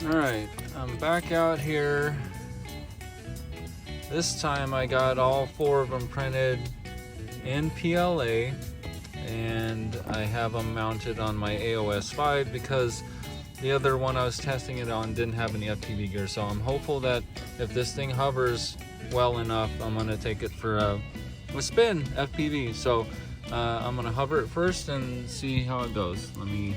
Alright, I'm back out here. This time I got all 4 of them printed in PLA, and I have them mounted on my AOS 5 because the other one I was testing it on didn't have any FPV gear. So I'm hopeful that if this thing hovers well enough, I'm going to take it for a spin FPV. So I'm going to hover it first and see how it goes. Let me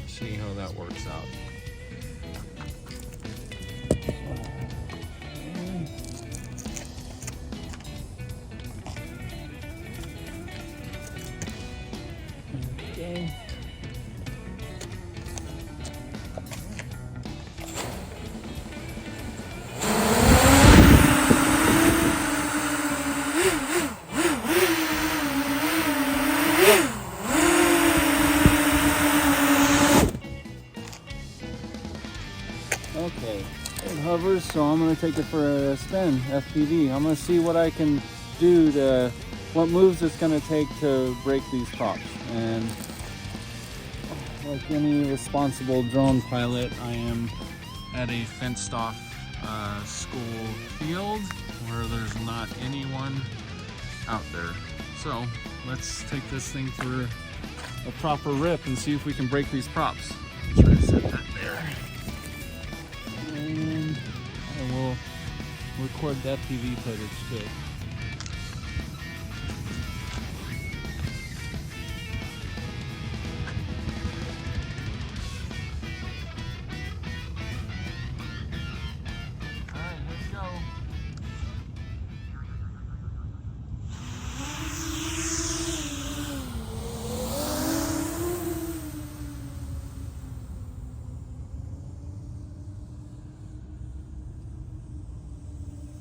see how that works out. Okay. Okay, it hovers, so I'm going to take it for a spin, FPV. I'm going to see what I can do to, what moves it's going to take to break these props. And like any responsible drone pilot, I am at a fenced off school field where there's not anyone out there. So let's take this thing for a proper rip and see if we can break these props. Try to set that there. And I will record that FPV footage too. Alright, let's go.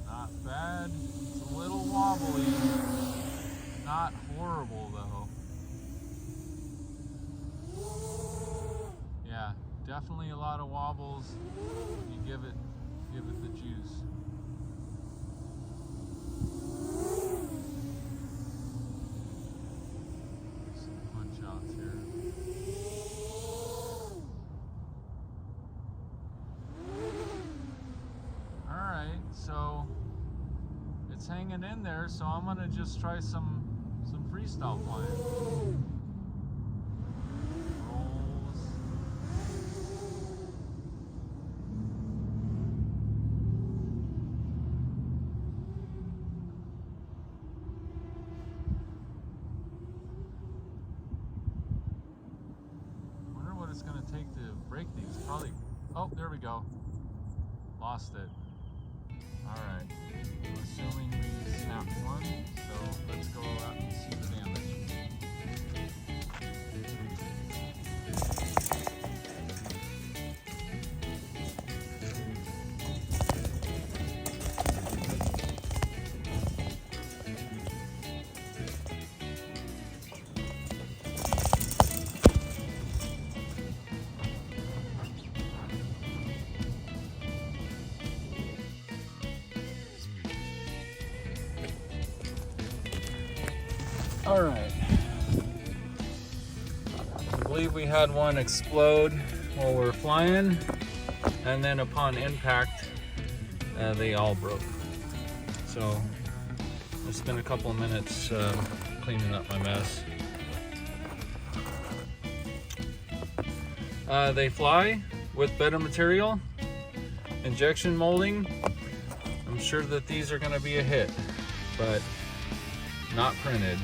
Not bad. It's a little wobbly. Not horrible though. Yeah, definitely a lot of wobbles. You give it the juice. Some punch outs here. Alright, so it's hanging in there, so I'm gonna just try some freestyle flying. Rolls. Wonder what it's gonna take to break these. Probably, oh, there we go. Lost it. Alright, I'm assuming we snapped one, so let's go out and see the damage. All right, I believe we had one explode while we were flying, and then upon impact, they all broke. So I spent a couple of minutes cleaning up my mess. They fly with better material, injection molding. I'm sure that these are going to be a hit, but not printed.